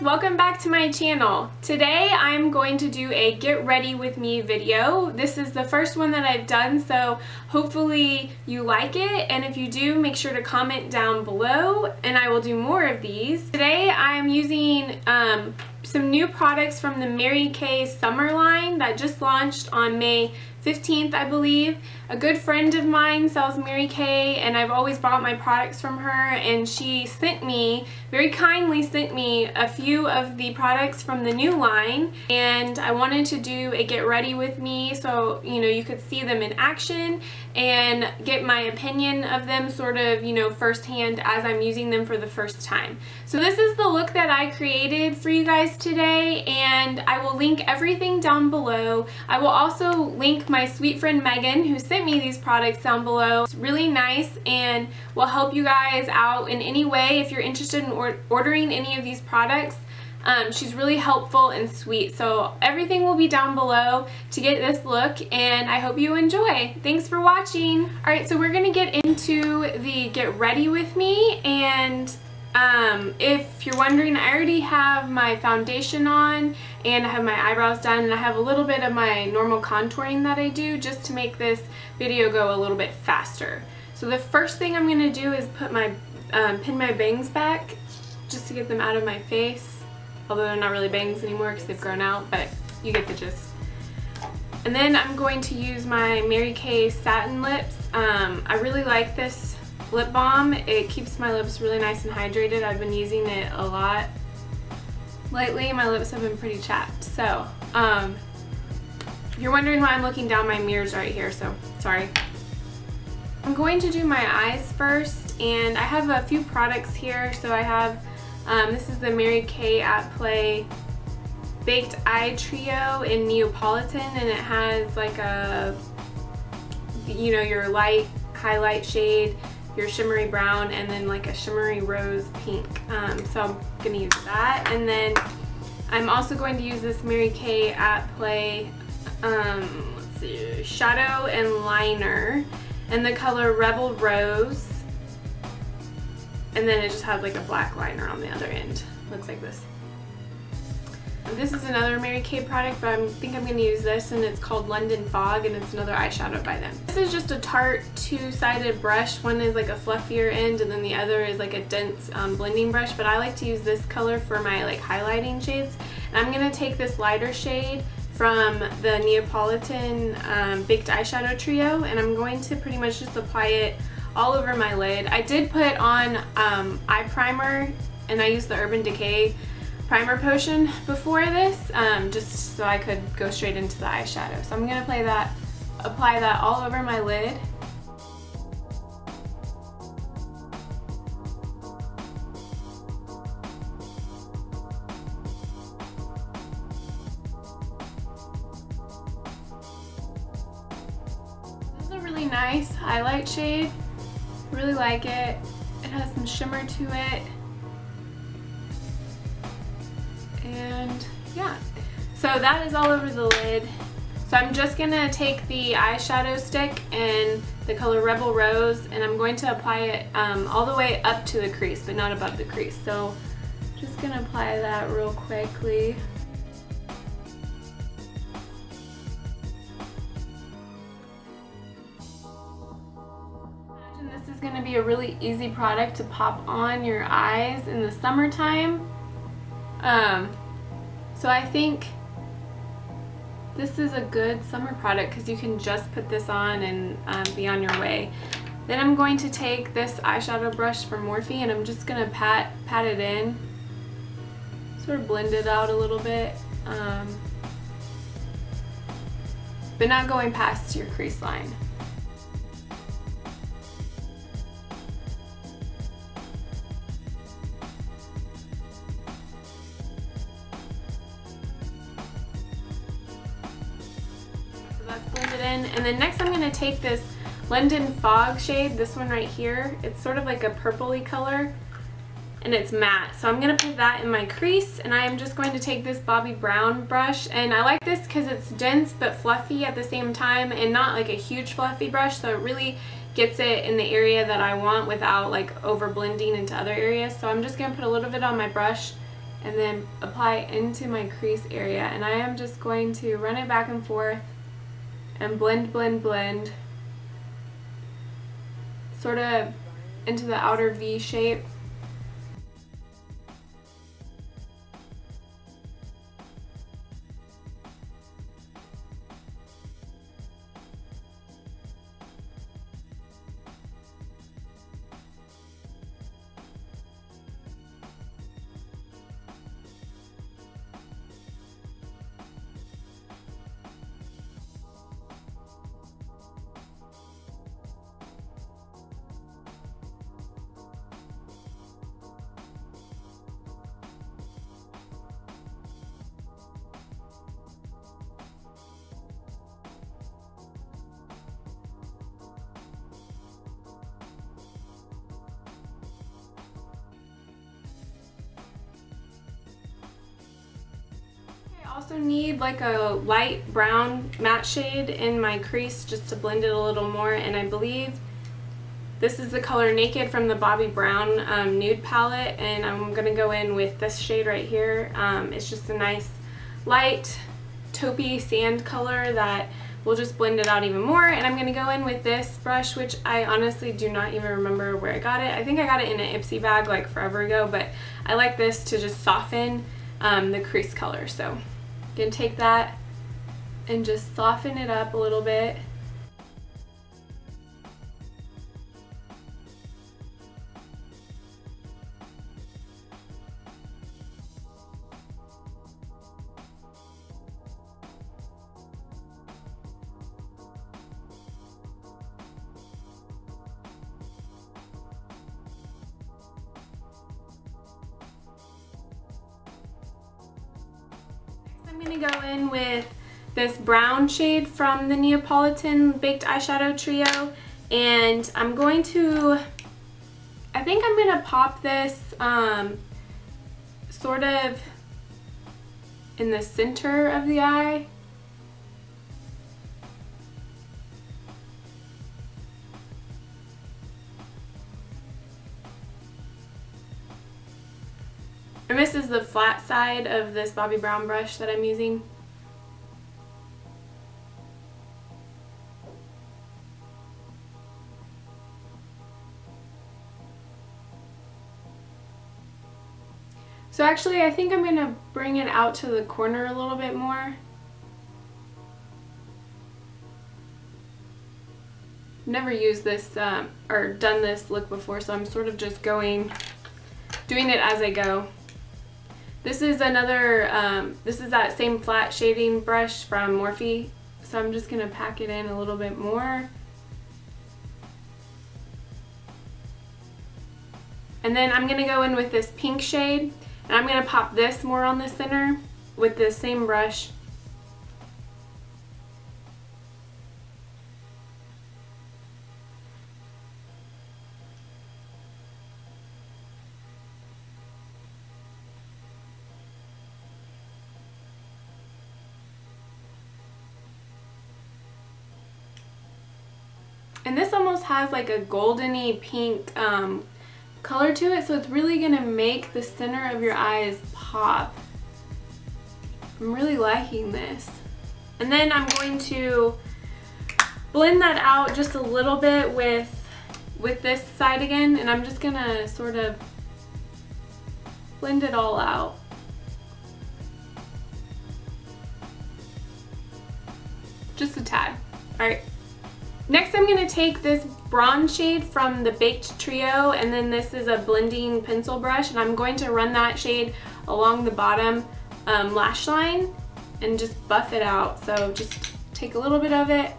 Welcome back to my channel. Today I'm going to do a get ready with me video. This is the first one that I've done, so hopefully you like it, and if you do, make sure to comment down below and I will do more of these. Today I'm using some new products from the Mary Kay summer line that just launched on May 15th, I believe. A good friend of mine sells Mary Kay, and I've always bought my products from her, and she sent me, very kindly sent me, a few of the products from the new line, and I wanted to do a get ready with me so you could see them in action and get my opinion of them sort of firsthand as I'm using them for the first time. So this is the look that I created for you guys today, and I will link everything down below. I will also link my sweet friend Megan, who sent me these products, down below. It's really nice and will help you guys out in any way if you're interested in ordering any of these products. She's really helpful and sweet, so everything will be down below to get this look, and I hope you enjoy. Thanks for watching. Alright, so we're gonna get into the get ready with me, and if you're wondering, I already have my foundation on and I have my eyebrows done, and I have a little bit of my normal contouring that I do just to make this video go a little bit faster. So the first thing I'm going to do is put my pin my bangs back just to get them out of my face, although they're not really bangs anymore because they've grown out, but you get the gist. And then I'm going to use my Mary Kay satin lips. I really like this lip balm. It keeps my lips really nice and hydrated. I've been using it a lot lately. My lips have been pretty chapped. So you're wondering why I'm looking down my mirrors right here, so sorry. I'm going to do my eyes first, and I have a few products here. So I have this is the Mary Kay at Play Baked Eye Trio in Neapolitan, and it has like a your light highlight shade, your shimmery brown, and then like a shimmery rose pink. So I'm going to use that. And then I'm also going to use this Mary Kay at Play let's see, shadow and liner in the color Rebel Rose. And then it just has like a black liner on the other end. Looks like this. This is another Mary Kay product, but I think I'm going to use this, and it's called London Fog, and it's another eyeshadow by them. This is just a Tarte two-sided brush. One is like a fluffier end, and then the other is like a dense blending brush, but I like to use this color for my like highlighting shades. And I'm going to take this lighter shade from the Neapolitan Baked Eyeshadow Trio, and I'm going to pretty much just apply it all over my lid. I did put on eye primer, and I used the Urban Decay primer potion before this, just so I could go straight into the eyeshadow. So I'm going to apply that all over my lid. This is a really nice highlight shade. Really like it. It has some shimmer to it. And yeah, so that is all over the lid. So I'm just gonna take the eyeshadow stick in the color Rebel Rose, and I'm going to apply it all the way up to the crease, but not above the crease. So just gonna apply that real quickly. Imagine this is gonna be a really easy product to pop on your eyes in the summertime. So I think this is a good summer product because you can just put this on and be on your way. Then I'm going to take this eyeshadow brush from Morphe, and I'm just going to pat it in, sort of blend it out a little bit, but not going past your crease line. Blend it in, and then next I'm going to take this London Fog shade, this one right here. It's sort of like a purpley color, and it's matte. So I'm going to put that in my crease, and I am just going to take this Bobbi Brown brush, and I like this because it's dense but fluffy at the same time, and not like a huge fluffy brush, so it really gets it in the area that I want without like over blending into other areas. So I'm just going to put a little bit on my brush and then apply it into my crease area, and I am just going to run it back and forth and blend, blend, blend, sort of into the outer V shape. I also need like a light brown matte shade in my crease just to blend it a little more, and I believe this is the color Naked from the Bobbi Brown nude palette, and I'm going to go in with this shade right here. It's just a nice light taupey sand color that will just blend it out even more. And I'm going to go in with this brush, which I honestly do not even remember where I got it. I think I got it in an Ipsy bag like forever ago, but I like this to just soften the crease color. So I'm going to take that and just soften it up a little bit. I'm going to go in with this brown shade from the Neapolitan Baked Eyeshadow Trio, and I'm going to, I think I'm going to pop this sort of in the center of the eye. And this is the flat side of this Bobbi Brown brush that I'm using. So actually I think I'm going to bring it out to the corner a little bit more. Never used this or done this look before, so I'm sort of just doing it as I go. This is another, this is that same flat shading brush from Morphe, so I'm just going to pack it in a little bit more. And then I'm going to go in with this pink shade, and I'm going to pop this more on the center with this same brush. And this almost has like a goldeny pink color to it, so it's really going to make the center of your eyes pop. I'm really liking this. And then I'm going to blend that out just a little bit with this side again, and I'm just going to sort of blend it all out. Just a tad. Alright. Next I'm going to take this bronze shade from the Baked Trio, and then this is a blending pencil brush, and I'm going to run that shade along the bottom lash line and just buff it out. So just take a little bit of it.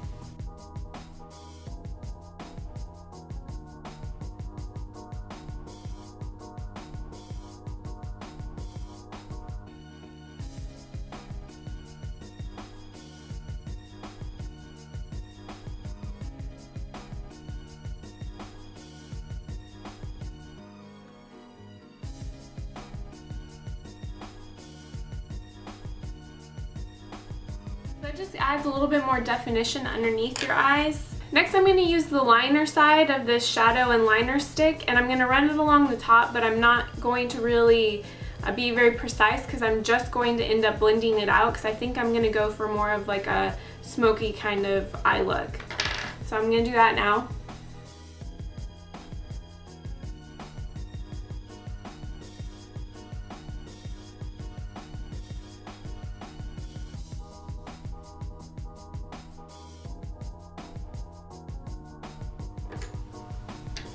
So it just adds a little bit more definition underneath your eyes. Next, I'm going to use the liner side of this shadow and liner stick, and I'm going to run it along the top, but I'm not going to really be very precise because I'm just going to end up blending it out because I think I'm going to go for more of like a smoky kind of eye look. So I'm going to do that now.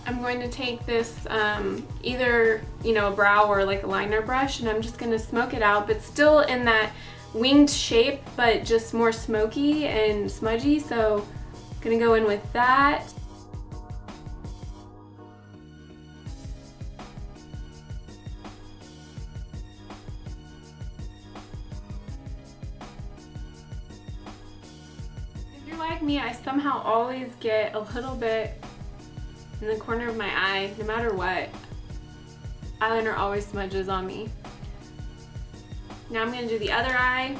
I'm going to take this either, a brow or like a liner brush, and I'm just going to smoke it out, but still in that winged shape, but just more smoky and smudgy. So I'm going to go in with that. If you're like me, I somehow always get a little bit in the corner of my eye, no matter what. Eyeliner always smudges on me. Now I'm going to do the other eye.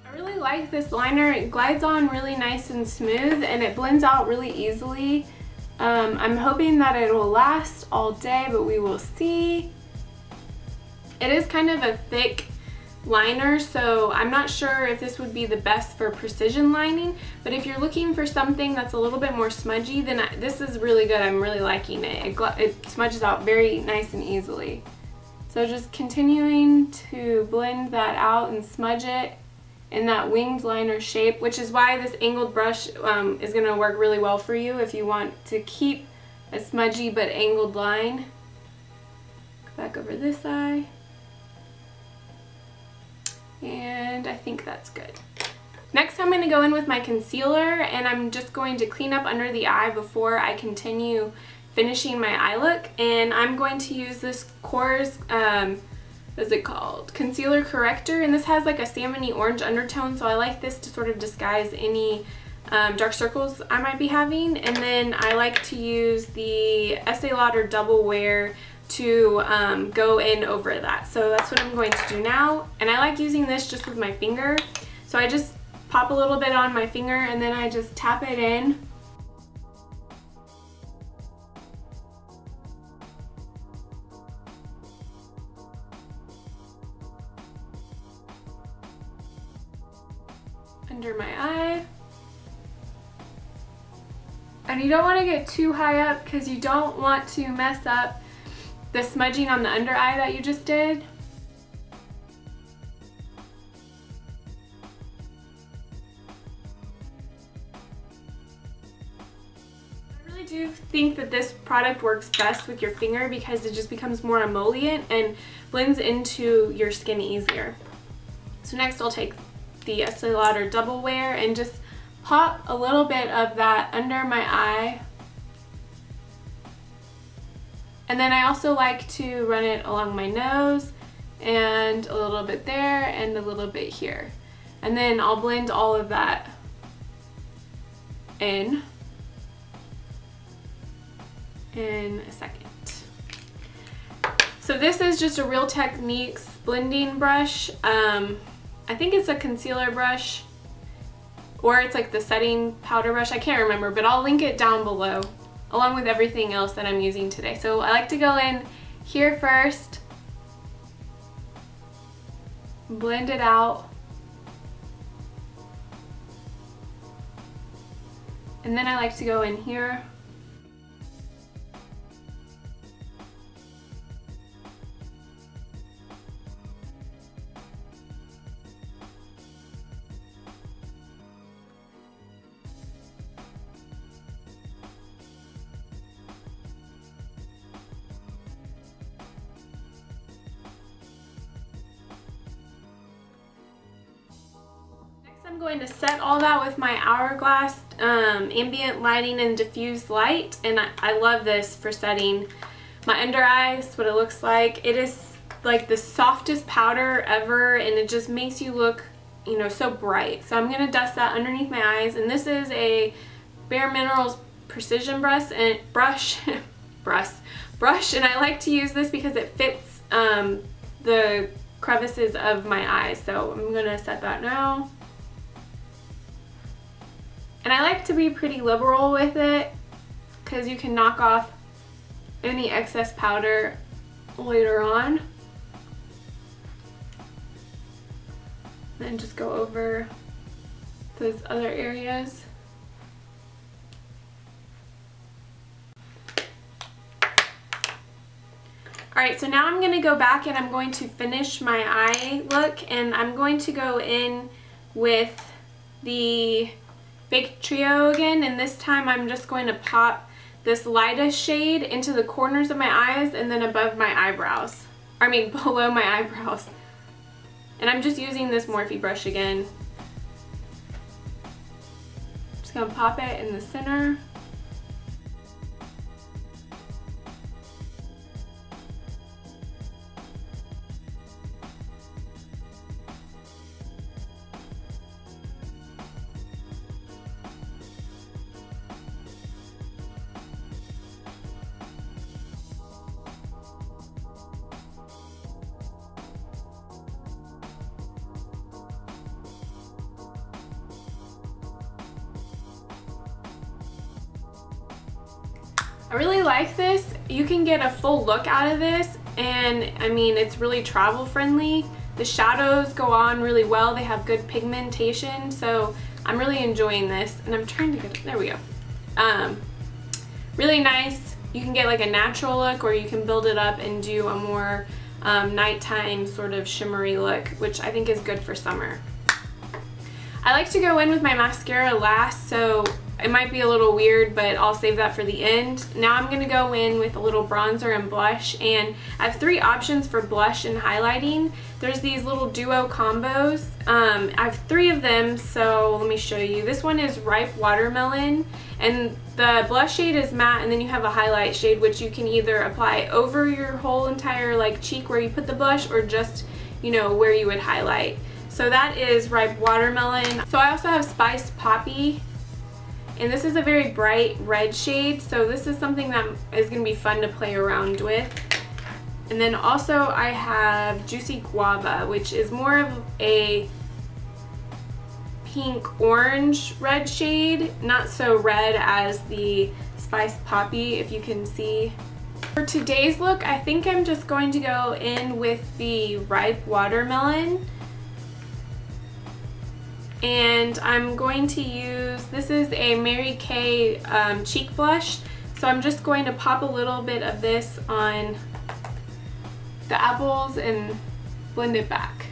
I really like this liner. It glides on really nice and smooth, and it blends out really easily. I'm hoping that it will last all day, but we will see. It is kind of a thick liner, so I'm not sure if this would be the best for precision lining, but if you're looking for something that's a little bit more smudgy, then this is really good. I'm really liking it. It smudges out very nice and easily. So just continuing to blend that out and smudge it in that winged liner shape, which is why this angled brush is going to work really well for you if you want to keep a smudgy but angled line. Go back over this eye. And I think that's good. Next, I'm going to go in with my concealer, and I'm just going to clean up under the eye before I continue finishing my eye look. And I'm going to use this Kors, what is it called? Concealer Corrector, and this has like a salmony orange undertone, so I like this to sort of disguise any dark circles I might be having. And then I like to use the Estee Lauder Double Wear to go in over that. So that's what I'm going to do now, and I like using this just with my finger. So I just pop a little bit on my finger and then I just tap it in. Under my eye. And you don't want to get too high up because you don't want to mess up the smudging on the under eye that you just did. I really do think that this product works best with your finger because it just becomes more emollient and blends into your skin easier. So next I'll take the Estee Lauder Double Wear and just pop a little bit of that under my eye. And then I also like to run it along my nose and a little bit there and a little bit here. And then I'll blend all of that in a second. So this is just a Real Techniques blending brush. I think it's a concealer brush, or it's like the setting powder brush. I can't remember, but I'll link it down below along with everything else that I'm using today. So I like to go in here first, blend it out, and then I like to go in here. I'm going to set all that with my hourglass ambient lighting and diffused light, and I love this for setting my under eyes. What it looks like, it is like the softest powder ever, and it just makes you look, you know, so bright. So I'm gonna dust that underneath my eyes, and this is a Bare Minerals precision brush, and I like to use this because it fits the crevices of my eyes. So I'm gonna set that now. And I like to be pretty liberal with it because you can knock off any excess powder later on. Then just go over those other areas. Alright, so now I'm going to go back and I'm going to finish my eye look, and I'm going to go in with the Baked Trio again, and this time I'm just going to pop this lightest shade into the corners of my eyes and then above my eyebrows. I mean below my eyebrows. And I'm just using this Morphe brush again. Just going to pop it in the center. I really like this. You can get a full look out of this, and I mean, it's really travel friendly. The shadows go on really well. They have good pigmentation, so I'm really enjoying this, and I'm trying to get it, there we go. Really nice. You can get like a natural look, or you can build it up and do a more nighttime sort of shimmery look, which I think is good for summer. I like to go in with my mascara last, so it might be a little weird, but I'll save that for the end. Now I'm going to go in with a little bronzer and blush, and I have 3 options for blush and highlighting. There's these little duo combos. I have 3 of them, so let me show you. This one is Ripe Watermelon, and the blush shade is matte, and then you have a highlight shade which you can either apply over your whole entire like cheek where you put the blush, or just, you know, where you would highlight. So that is Ripe Watermelon. So I also have Spiced Poppy, and this is a very bright red shade, so this is something that is going to be fun to play around with. And then also I have Juicy Guava, which is more of a pink orange red shade, not so red as the Spiced Poppy, if you can see. For today's look, I think I'm just going to go in with the Ripe Watermelon. And I'm going to use, this is a Mary Kay cheek blush, so I'm just going to pop a little bit of this on the apples and blend it back.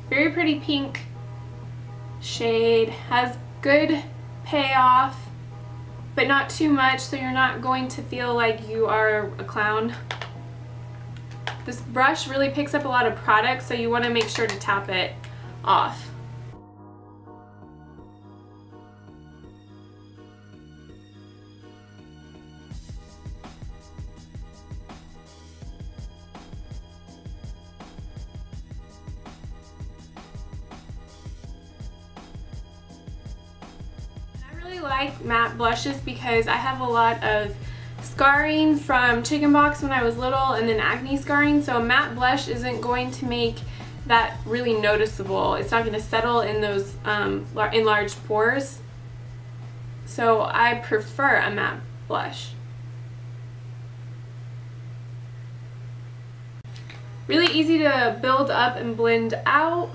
Very pretty pink shade, has good payoff, but not too much, so you're not going to feel like you are a clown. This brush really picks up a lot of product, so you want to make sure to tap it off. I really like matte blushes because I have a lot of scarring from chickenpox when I was little, and then acne scarring, so a matte blush isn't going to make that really noticeable. It's not going to settle in those enlarged pores, so I prefer a matte blush. Really easy to build up and blend out.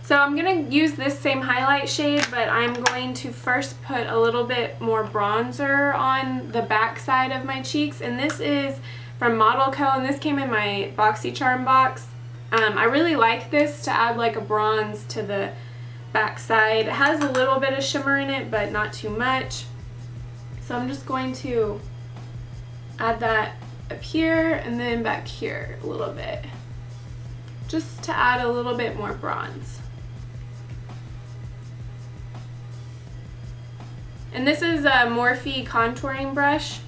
So I'm going to use this same highlight shade, but I'm going to first put a little bit more bronzer on the back side of my cheeks, and this is from Model Co, and this came in my BoxyCharm box. I really like this to add like a bronze to the back side. It has a little bit of shimmer in it, but not too much. So I'm just going to add that up here and then back here a little bit. just to add a little bit more bronze. And this is a Morphe contouring brush.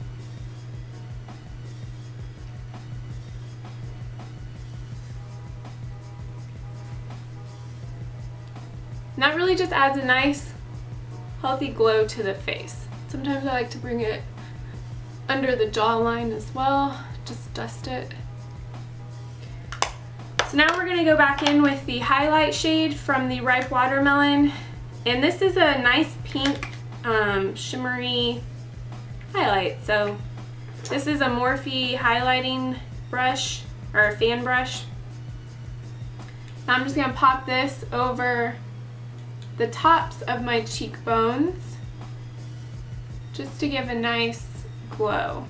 And that really just adds a nice, healthy glow to the face. Sometimes I like to bring it under the jawline as well, just dust it. So now we're gonna go back in with the highlight shade from the Ripe Watermelon. And this is a nice pink, shimmery highlight. So this is a Morphe highlighting brush, or a fan brush. Now I'm just gonna pop this over the tops of my cheekbones just to give a nice glow.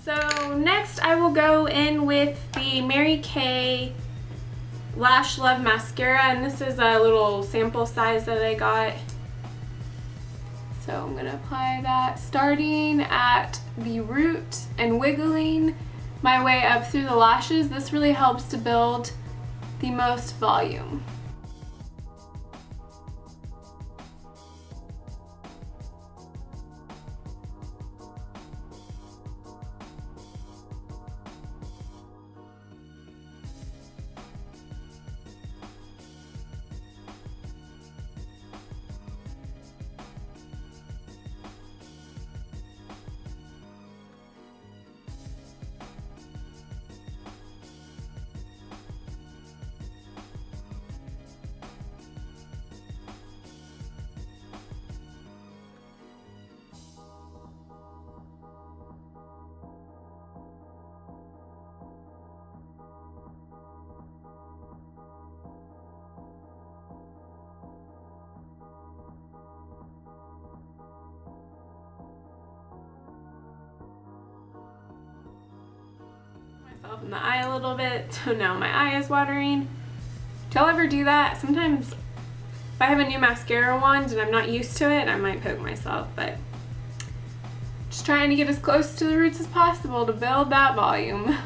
So next I will go in with the Mary Kay Lash Love Mascara, and this is a little sample size that I got. So I'm going to apply that starting at the root and wiggling my way up through the lashes. This really helps to build the most volume. In the eye a little bit, so now my eye is watering. Do y'all ever do that? Sometimes if I have a new mascara wand and I'm not used to it, I might poke myself, but just trying to get as close to the roots as possible to build that volume.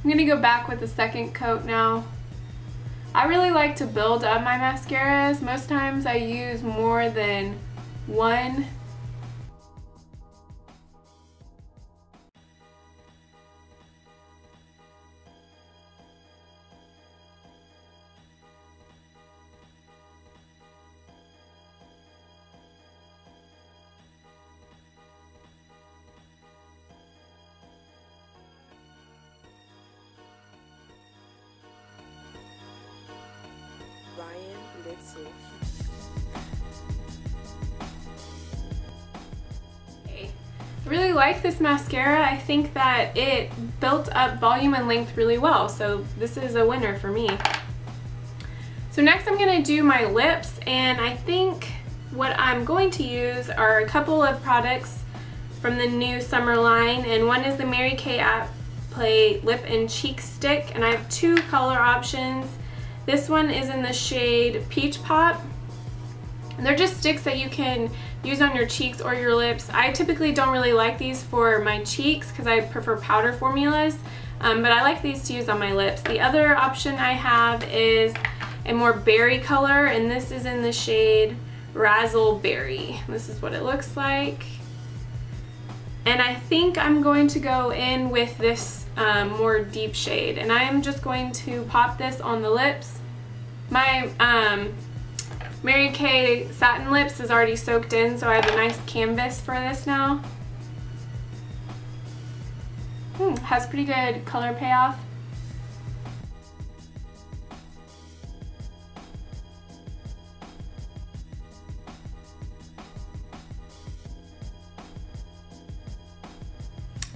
I'm gonna go back with the second coat now. I really like to build up my mascaras. Most times I use more than one. I really like this mascara. I think that it built up volume and length really well, so this is a winner for me. So next I'm going to do my lips, and I think what I'm going to use are a couple of products from the new summer line, and one is the Mary Kay Play Lip and Cheek Stick, and I have two color options. This one is in the shade Peach Pop, and they're just sticks that you can use on your cheeks or your lips. I typically don't really like these for my cheeks because I prefer powder formulas, but I like these to use on my lips. The other option I have is a more berry color, and this is in the shade RazzleBerry. This is what it looks like. And I think I'm going to go in with this more deep shade, and I am just going to pop this on the lips. My Mary Kay Satin Lips is already soaked in, so I have a nice canvas for this now. Has pretty good color payoff.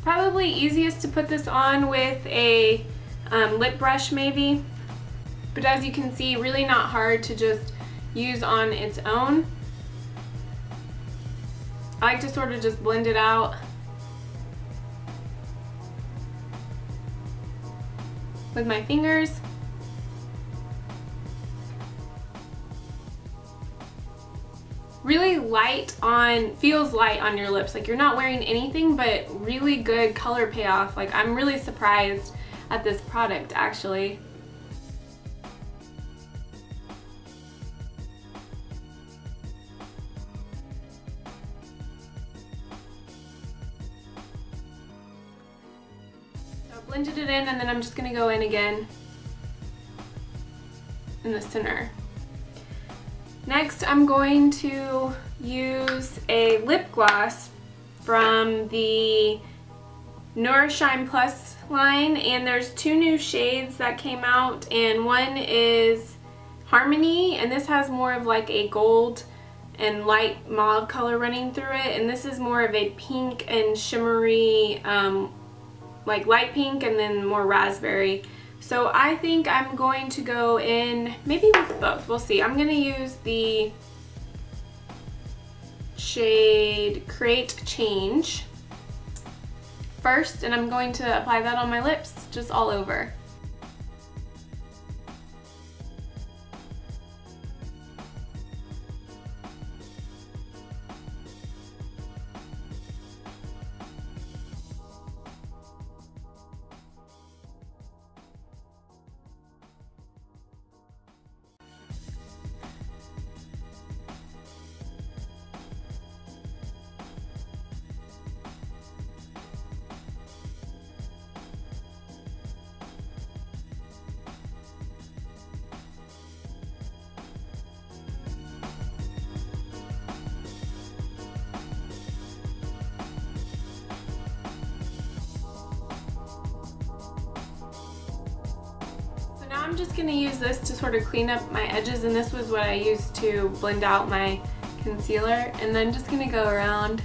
Probably easiest to put this on with a lip brush maybe, but as you can see, really not hard to just use on its own. I like to sort of just blend it out with my fingers. Really light on, feels light on your lips, like you're not wearing anything, but really good color payoff. Like I'm really surprised at this product actually. So I blended it in, and then I'm just gonna go in again in the center. Next, I'm going to use a lip gloss from the Nourishine Plus line, and there's two new shades that came out, and one is Harmony, and this has more of like a gold and light mauve color running through it, and this is more of a pink and shimmery, like light pink and then more raspberry. So I think I'm going to go in maybe with both. We'll see. I'm going to use the shade Create Change first, and I'm going to apply that on my lips, just all over. I'm just going to use this to sort of clean up my edges, and this was what I used to blend out my concealer, and then just going to go around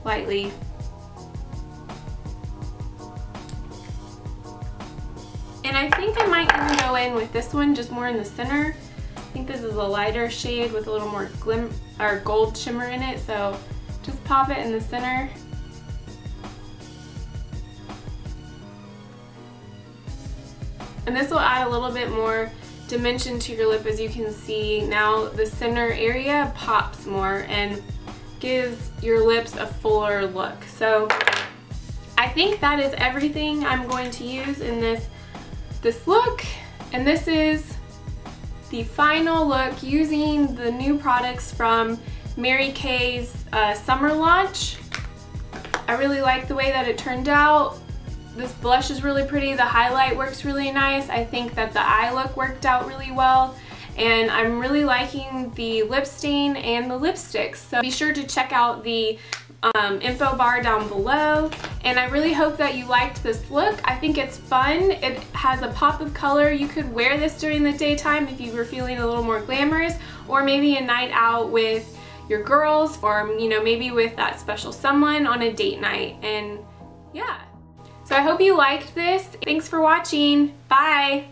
lightly. And I think I might even go in with this one just more in the center. I think this is a lighter shade with a little more gold shimmer in it, so just pop it in the center. And this will add a little bit more dimension to your lip. As you can see now, the center area pops more and gives your lips a fuller look. So I think that is everything I'm going to use in this look. And this is the final look using the new products from Mary Kay's summer launch. I really like the way that it turned out. This blush is really pretty, the highlight works really nice. I think that the eye look worked out really well, and I'm really liking the lip stain and the lipsticks. So be sure to check out the info bar down below, and I really hope that you liked this look. I think it's fun. It has a pop of color. You could wear this during the daytime if you were feeling a little more glamorous, or maybe a night out with your girls, or you know, maybe with that special someone on a date night. And yeah. So I hope you liked this. Thanks for watching. Bye!